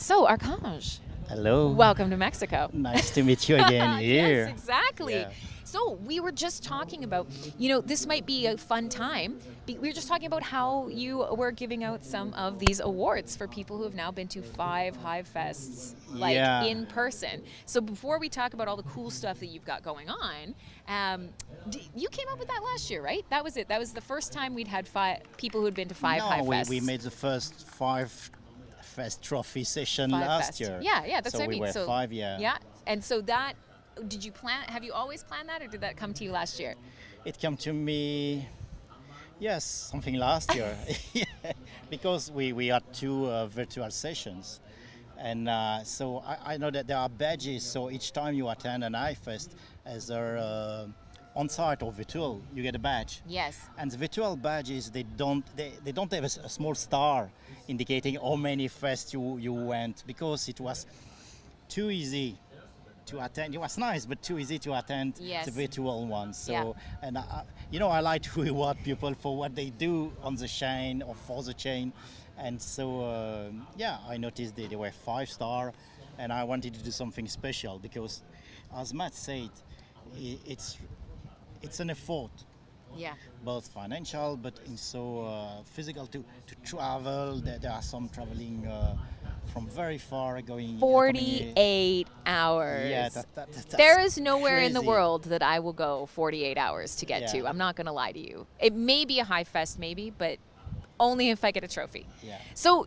So, Archange, Hello. welcome to Mexico. Nice to meet you again here. Yes, exactly. Yeah. So, we were just talking about, this might be a fun time. We were just talking about how you were giving out some of these awards for people who have now been to 5 HiveFests, like Yeah. in person. So, before we talk about all the cool stuff that you've got going on, you came up with that last year, right? That was it. That was the first time we'd had 5 people who had been to 5 No, HiveFests. we made the first Five Fest trophy session 5 last Fest. year. Yeah, that's so what I we mean. were So 5, yeah. Yeah, and so that, did you plan? Have you always planned that, or did that come to you last year? It came to me, yes, something last year. Yeah, because we had 2 virtual sessions. And so I know that there are badges, so each time you attend an HiveFest, as on-site or virtual, you get a badge. Yes. And the virtual badges, they don't have a small star indicating how many fests you went, because it was too easy to attend. It was nice, but too easy to attend Yes. the virtual ones. So, Yeah. and I like to reward people for what they do on the chain or for the chain. And so, I noticed they were 5-star, and I wanted to do something special because, as Matt said, it's an effort, Yeah. both financial but also physical to travel. There are some traveling from very far going. 48 hours. Yeah, that's There is nowhere in the crazy. world that I will go 48 hours to get to. Yeah. I'm not going to lie to you. It may be a HiveFest, maybe, but only if I get a trophy. Yeah. So,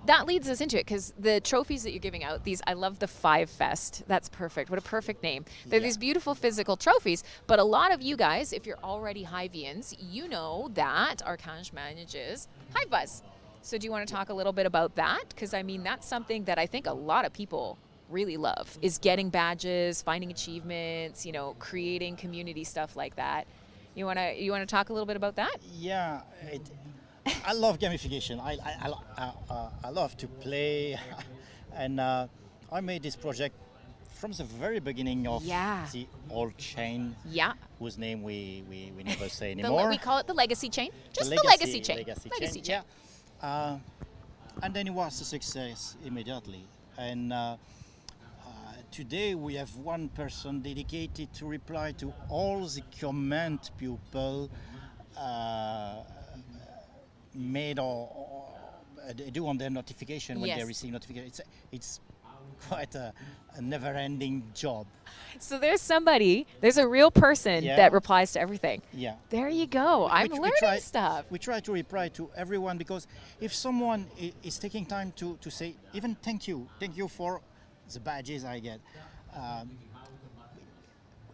that leads us into it, because the trophies that you're giving out, I love the 5 Fest. That's perfect. What a perfect name. They're Yeah. these beautiful physical trophies, but a lot of you guys, if you're already Hivians, you know that Archange manages HiveBuzz. So do you want to talk a little bit about that? Because, that's something that I think a lot of people really love, is getting badges, finding achievements, creating community stuff like that. You want to talk a little bit about that? Yeah, I love gamification. I love to play, and I made this project from the very beginning of Yeah. the old chain, Yeah. whose name we never say We anymore. call it the legacy chain. Just the legacy legacy chain. chain. Yeah. And then it was a success immediately. And today we have one person dedicated to reply to all the comment people made or do on their notification when Yes. they receive notification. It's quite a never-ending job. So there's a real person Yeah. that replies to everything. Yeah. There you go. I'm We learning try- stuff. We try to reply to everyone, because if someone is taking time to say even thank you for the badges I get,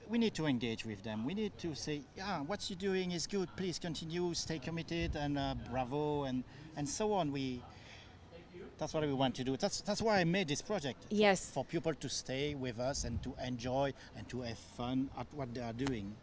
we need to engage with them. We need to say, yeah, what you're doing is good. Please continue, stay committed, and bravo, and so on. That's what we want to do. That's why I made this project. Yes. For people to stay with us and to enjoy and to have fun at what they are doing.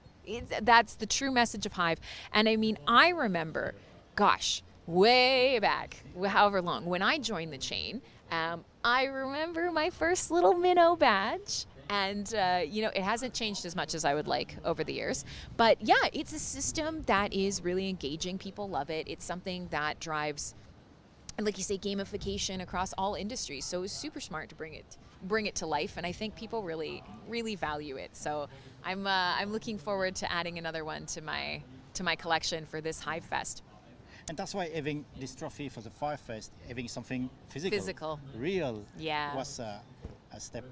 That's the true message of Hive. And I remember, gosh, way back, however long, when I joined the chain, I remember my first little minnow badge. And, it hasn't changed as much as I would like over the years. But yeah, it's a system that is really engaging. People love it. It's something that drives, and like you say, gamification across all industries. So it's super smart to bring it to life, and I think people really, really value it. So I'm looking forward to adding another one to my collection for this HiveFest. And that's why having this trophy for the HiveFest, having something physical, real, Yeah. was a step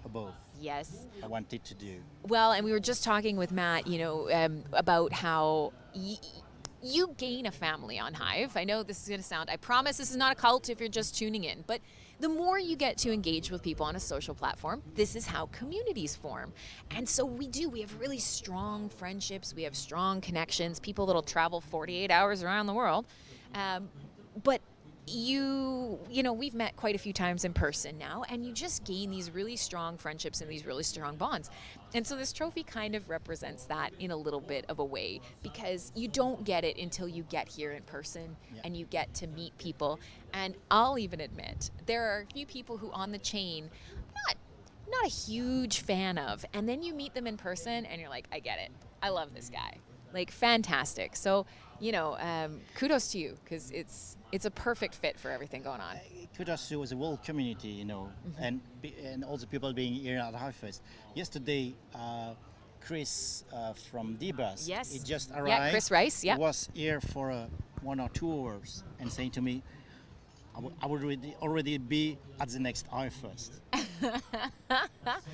above. Yes. I wanted to do. Well, and we were just talking with Matt, about how you gain a family on Hive. I know this is going to sound, I promise this is not a cult if you're just tuning in, but the more you get to engage with people on a social platform, this is how communities form. And so we have really strong friendships, we have strong connections, people that'll travel 48 hours around the world. But we've met quite a few times in person now, and you just gain these really strong friendships and these really strong bonds. And so this trophy kind of represents that in a little bit of a way, because you don't get it until you get here in person. Yeah. And you get to meet people. And I'll even admit, there are a few people who on the chain, not a huge fan of, and then you meet them in person and you're like, I get it. I love this guy. Like, fantastic. So, kudos to you, because It's a perfect fit for everything going on. Kudos to the whole community, and all the people being here at HiveFest. Yesterday, Chris from H.Buzz, Yes. he just arrived. Yeah, Chris Rice. Yeah. He was here for 1 or 2 hours and saying to me, I would already be at the next HiveFest.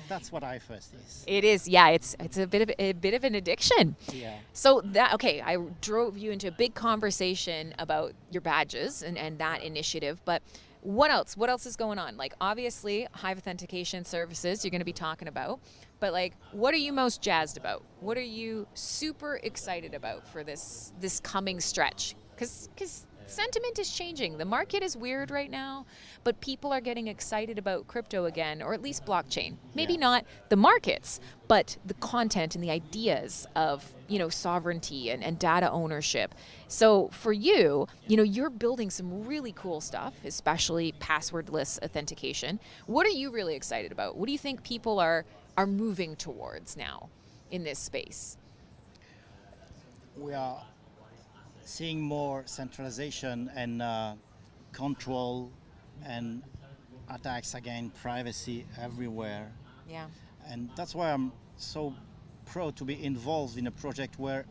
That's what HiveFest is. It is, yeah. It's a bit of an addiction. Yeah. So I drove you into a big conversation about your badges and that initiative, but what else? What else is going on? Like, obviously, Hive authentication services you're going to be talking about, but like, what are you most jazzed about? What are you super excited about for this coming stretch? Because sentiment is changing. The market is weird right now, but people are getting excited about crypto again, or at least blockchain. Maybe not the markets, but the content and the ideas of, sovereignty and data ownership. So for you, you're building some really cool stuff, especially passwordless authentication. What are you really excited about? What do you think people are moving towards now in this space? We are seeing more centralization and control and attacks against privacy everywhere. Yeah. And that's why I'm so proud to be involved in a project where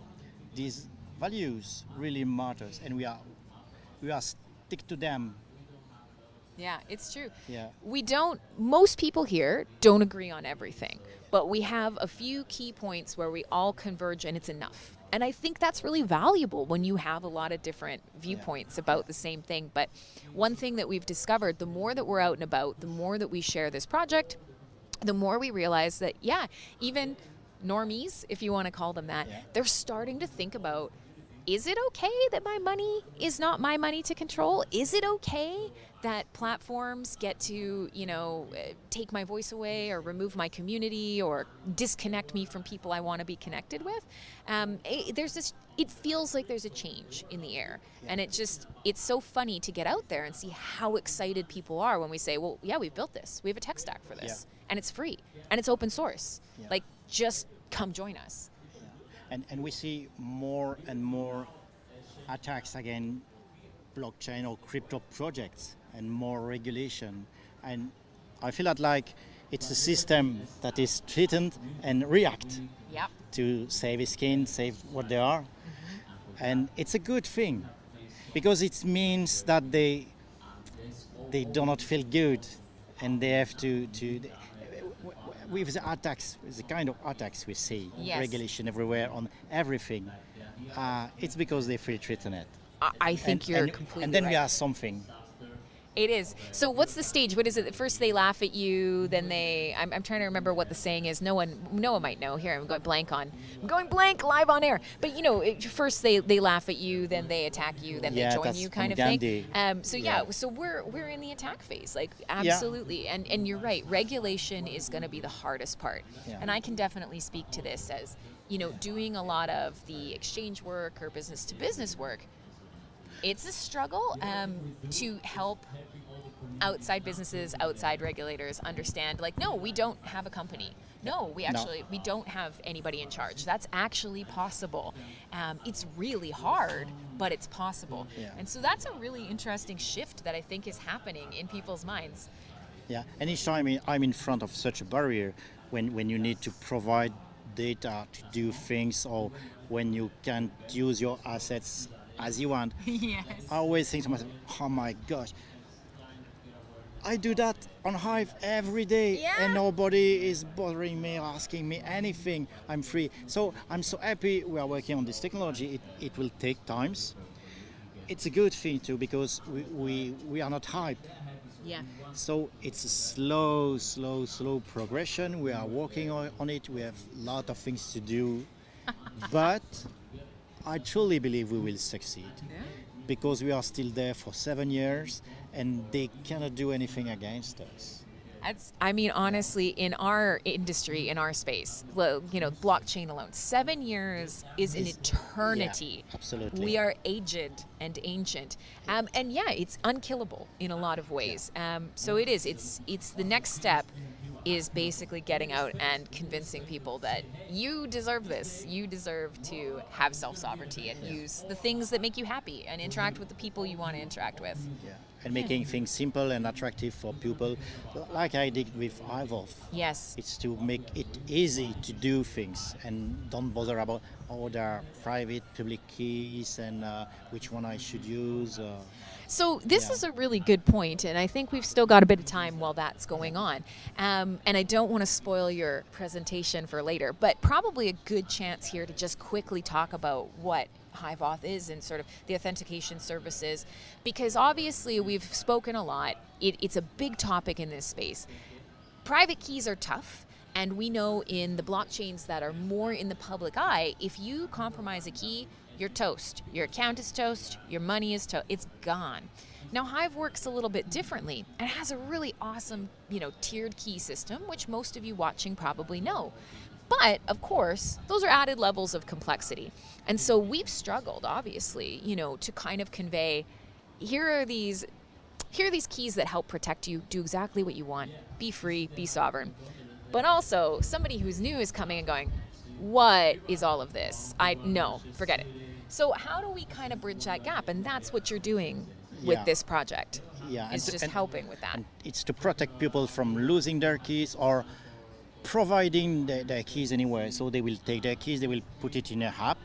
these values really matters, and we are stick to them. Yeah, it's true. Yeah. Most people here don't agree on everything, but we have a few key points where we all converge and it's enough. And I think that's really valuable when you have a lot of different viewpoints about the same thing. But one thing that we've discovered, the more that we're out and about, the more that we share this project, the more we realize that, even normies, if you want to call them that, they're starting to think about, is it okay that my money is not my money to control? Is it okay that platforms get to, take my voice away or remove my community or disconnect me from people I want to be connected with? It feels like there's a change in the air. And it's so funny to get out there and see how excited people are when we say, well, we've built this. We have a tech stack for this. And it's free. And it's open source. Like, just come join us. And we see more and more attacks against blockchain or crypto projects and more regulation. And I feel like it's a system that is threatened and react to save his skin, save what they are. And it's a good thing because it means that they do not feel good and they have to with the attacks, the kind of attacks we see, regulation everywhere on everything, it's because they feel threatened. I think you're completely right. And then we are something. It is. So what's the stage? What is it? First they laugh at you, then I'm trying to remember what the saying is. No one might know. Here, I'm going blank live on air. But first they laugh at you, then they attack you, then they join you kind of Gandhi. thing. So we're in the attack phase. Like, absolutely. And you're right. Regulation is going to be the hardest part. Yeah. And I can definitely speak to this as, doing a lot of the exchange work or business to business work. It's a struggle to help outside businesses, outside regulators understand, like, no, we don't have a company. No, we don't have anybody in charge. That's actually possible. It's really hard, but it's possible. Yeah. And so that's a really interesting shift that I think is happening in people's minds. Yeah, and each time I'm in front of such a barrier, when you need to provide data to do things, or when you can't use your assets as you want, Yes. I always think to myself, oh my gosh, I do that on Hive every day, and nobody is bothering me, asking me anything. I'm free. So I'm so happy we are working on this technology. It will take times. It's a good thing too, because we are not hype. Yeah. So it's a slow progression. We are working on it. We have a lot of things to do, but I truly believe we will succeed, because we are still there for 7 years and they cannot do anything against us. Honestly, in our industry, in our space, blockchain alone, 7 years is an eternity. Yeah, absolutely. We are aged and ancient. It's unkillable in a lot of ways. So it is. It's the next step is basically getting out and convincing people that you deserve this. You deserve to have self-sovereignty and use the things that make you happy and interact with the people you want to interact with. Yeah. And making things simple and attractive for people, like I did with HiveOff. Yes. It's to make it easy to do things and don't bother about their private, public keys and which one I should use. So this is a really good point, and I think we've still got a bit of time while that's going on. And I don't want to spoil your presentation for later, but probably a good chance here to just quickly talk about what HiveAuth is and sort of the authentication services, because obviously we've spoken a lot. It's a big topic in this space. Private keys are tough. And we know in the blockchains that are more in the public eye, if you compromise a key, you're toast. Your account is toast. Your money is toast. It's gone. Now, Hive works a little bit differently and has a really awesome, tiered key system, which most of you watching probably know. But of course, those are added levels of complexity. And so we've struggled, obviously, to kind of convey, here are these keys that help protect you, do exactly what you want, be free, be sovereign. But also, somebody who's new is coming and going, what is all of this? No, forget it. So how do we kind of bridge that gap? And that's what you're doing with this project. Yeah, it's just helping with that. And it's to protect people from losing their keys or providing their keys anywhere. So they will take their keys, they will put it in an app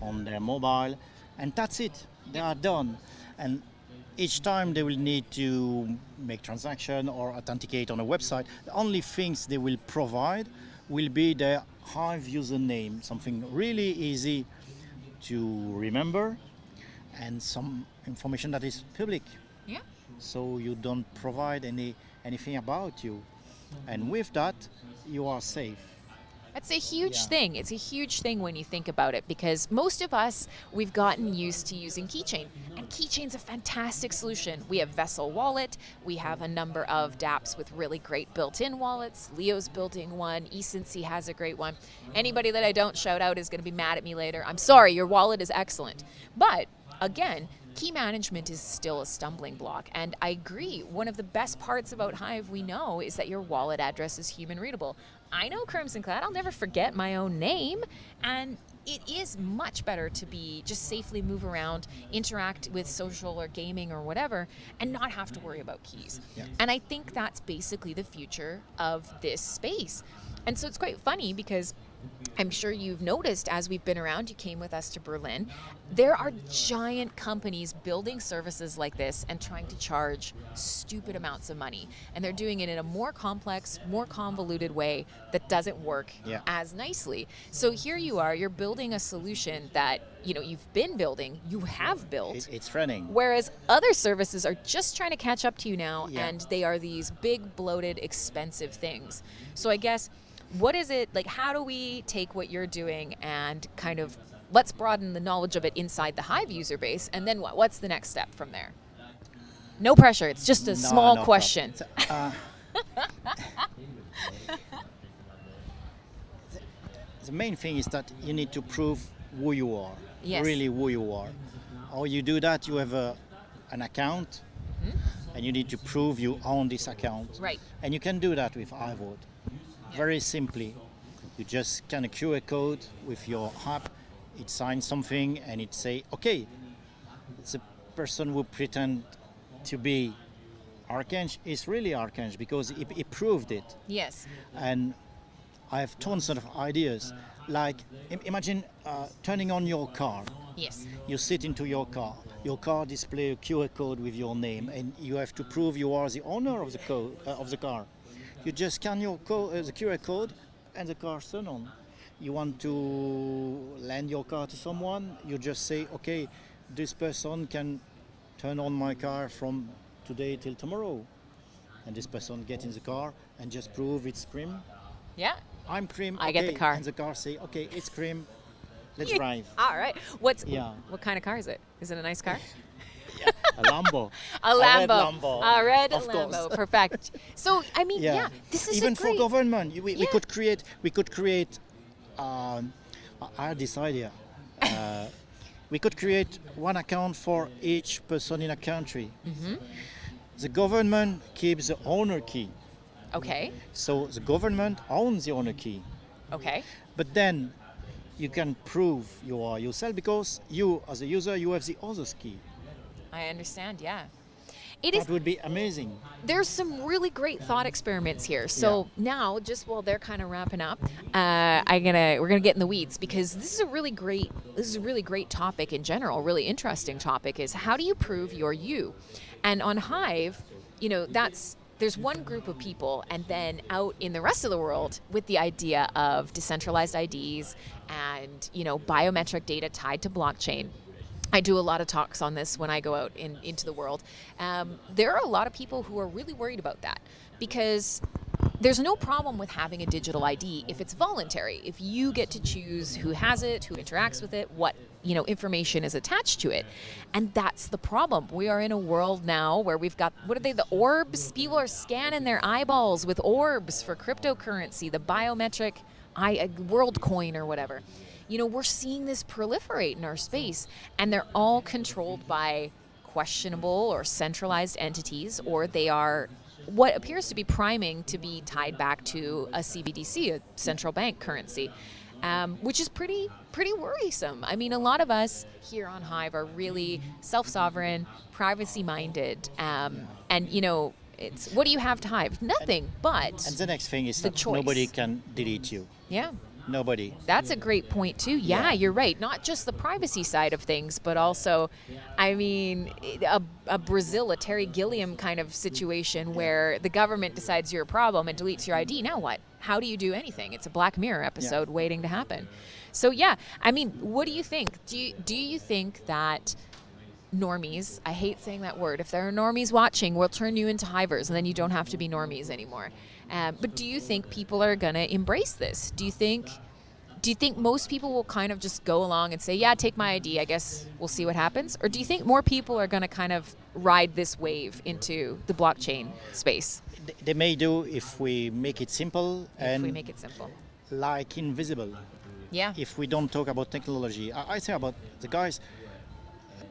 on their mobile, and that's it. They are done. And each time they will need to make transaction or authenticate on a website, the only things they will provide will be their Hive username, something really easy to remember, and some information that is public. Yeah. So you don't provide anything about you. And with that, you are safe. That's a huge thing. It's a huge thing when you think about it, because most of us, we've gotten used to using Keychain. And Keychain's a fantastic solution. We have Vessel Wallet. We have a number of dApps with really great built-in wallets. Leo's building one. eCincy has a great one. Anybody that I don't shout out is going to be mad at me later. I'm sorry, your wallet is excellent. But again, key management is still a stumbling block. And I agree, one of the best parts about Hive we know is that your wallet address is human readable. I know Crimson Clad, I'll never forget my own name, and it is much better to be just safely move around, interact with social or gaming or whatever, and not have to worry about keys. Yeah. And I think that's basically the future of this space. And so it's quite funny because I'm sure you've noticed as we've been around, you came with us to Berlin, there are giant companies building services like this and trying to charge stupid amounts of money. And they're doing it in a more complex, more convoluted way that doesn't work as nicely. So here you are, you're building a solution that you've been building, you have built. It's running. Whereas other services are just trying to catch up to you now, and they are these big, bloated, expensive things. So I guess, what is it, like, how do we take what you're doing and kind of, let's broaden the knowledge of it inside the Hive user base, and then what? What's the next step from there? No pressure, it's just a small question. The main thing is that you need to prove who you are, really who you are. How you do that, you have an account, and you need to prove you own this account. Right. And you can do that with HiveVote. Very simply, you just scan a QR code with your app, it signs something, and it say, okay, the person who pretend to be Archange is really Archange because he proved it. Yes. And I have tons of ideas. Like, imagine turning on your car. Yes. You sit into your car display a QR code with your name, and you have to prove you are the owner of the car. You just scan your the QR code and the car turns on. You want to lend your car to someone, you just say, okay, this person can turn on my car from today till tomorrow. And this person get in the car and just prove it's Cream. Yeah. I'm Cream. I get the car. And the car say, okay, it's Cream. Let's drive. All right. What kind of car is it? Is it a nice car? A Lambo. A red Lambo. A red of Lambo. Course. Perfect. So I mean, this is even a great... for government. We could create. I had this idea. We could create one account for each person in a country. The government keeps the owner key. Okay. So the government owns the owner key. Okay. But then you can prove you are yourself because you, as a user, you have the other's key. I understand. Yeah. It is. That would be amazing. There's some really great thought experiments here. So now, just while they're kind of wrapping up, we're gonna get in the weeds because this is a really great topic in general. Really interesting topic is how do you prove you're you? And on Hive, there's one group of people, and then out in the rest of the world with the idea of decentralized IDs and biometric data tied to blockchain. I do a lot of talks on this when I go out into the world. There are a lot of people who are really worried about that because there's no problem with having a digital ID if it's voluntary. If you get to choose who has it, who interacts with it, what information is attached to it. And that's the problem. We are in a world now where we've got, the orbs? People are scanning their eyeballs with orbs for cryptocurrency, the biometric world coin or whatever. We're seeing this proliferate in our space, and they're all controlled by questionable or centralized entities, or they are what appears to be priming to be tied back to a CBDC, a central bank currency, which is pretty worrisome. I mean, a lot of us here on Hive are really self-sovereign, privacy-minded, and it's what do you have to Hive? Nothing, but and the next thing is that choice. Nobody can delete you. Yeah. Nobody. That's a great point too. Yeah, you're right. Not just the privacy side of things, but also, I mean, a Brazil, a Terry Gilliam kind of situation where the government decides you're a problem and deletes your ID. Now what? How do you do anything? It's a Black Mirror episode waiting to happen. So yeah, I mean, what do you think? Do you think that normies, I hate saying that word, if there are normies watching, we'll turn you into hivers and then you don't have to be normies anymore. But do you think people are going to embrace this? Do you think most people will kind of just go along and say, yeah, take my ID, I guess we'll see what happens? Or do you think more people are going to kind of ride this wave into the blockchain space? They may do if we make it simple. Like invisible. Yeah. If we don't talk about technology. I say about the guys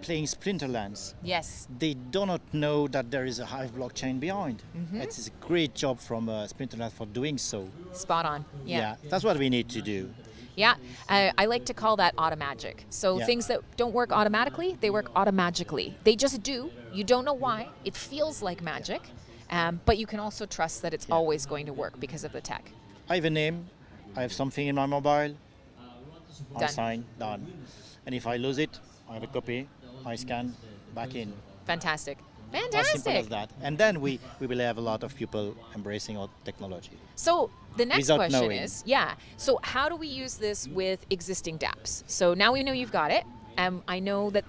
playing Splinterlands. Yes. They do not know that there is a Hive blockchain behind. Mm-hmm. It's a great job from Splinterlands for doing so. Spot on. Yeah. That's what we need to do. Yeah, I like to call that automagic. So things that don't work automatically, they work automagically. They just do. You don't know why. It feels like magic, but you can also trust that it's always going to work because of the tech. I have a name. I have something in my mobile. I sign, done. And if I lose it, I have a copy. I scan, back in. Fantastic. As simple as that. And then we will have a lot of people embracing our technology. So the next Without question knowing. is, so how do we use this with existing dApps? So now we know you've got it. I know that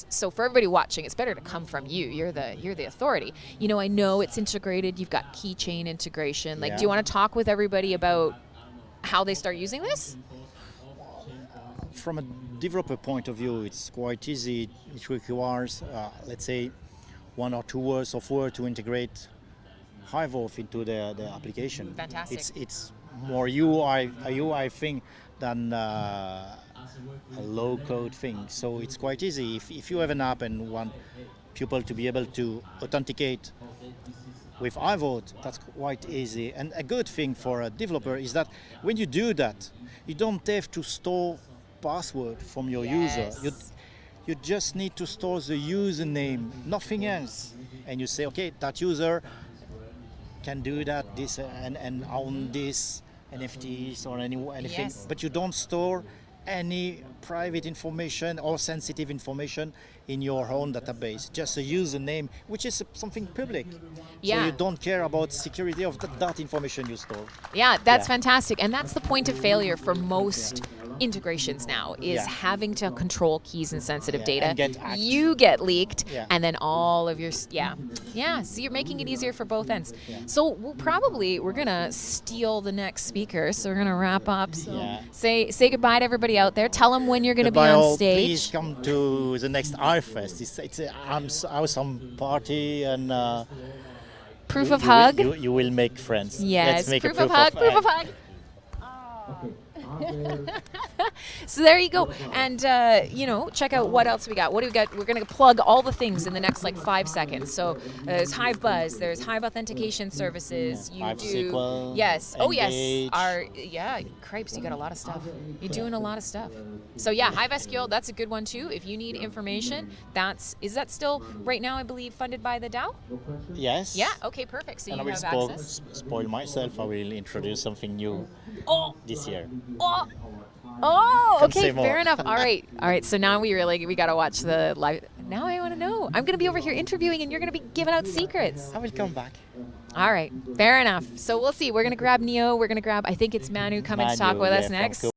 so for everybody watching, it's better to come from you. You're the authority. I know it's integrated. You've got keychain integration. Do you want to talk with everybody about how they start using this? From a developer point of view, it's quite easy. It requires, let's say, 1 or 2 words of Word to integrate HiveOff into the application. Fantastic. It's more a UI thing than a low-code thing. So it's quite easy. If you have an app and want people to be able to authenticate with HiveOff, that's quite easy. And a good thing for a developer is that when you do that, you don't have to store password from your user. You just need to store the username, nothing else. And you say, okay, that user can do that, this and own this NFTs or anything. But you don't store any private information or sensitive information in your own database, just a username, which is something public. So you don't care about security of that information you store. Yeah, that's fantastic. And that's the point of failure for most integrations now, is having to control keys and sensitive data. And you get leaked, and then all of your, so you're making it easier for both ends. So we're going to steal the next speaker, so we're going to wrap up. So say goodbye to everybody out there. Tell them when you're going to be on stage. Please come to the next HiveFest. It's an awesome party, and proof of hug. You will make friends. Yes, Let's make proof a of hug. Proof of hug. Okay. So there you go. And, check out what else we got. What do we got? We're going to plug all the things in the next 5 seconds. So there's Hive.Buzz, there's Hive authentication services. You Hive do, SQL, yes. Oh, yes. Engage. Cripes, you got a lot of stuff. You're doing a lot of stuff. So yeah, HiveSQL, that's a good one too. If you need information, is that still right now, I believe, funded by the DAO? Yes. Yeah. Okay. Perfect. So And I you will have access. spoil myself. I will introduce something new this year. Oh, Can't okay, say more. fair enough. All right. So now we got to watch the live. Now I want to know. I'm going to be over here interviewing, and you're going to be giving out secrets. I will come back. All right, fair enough. So we'll see. We're going to grab Neo. We're going to grab, I think it's Manu coming to talk with us from next.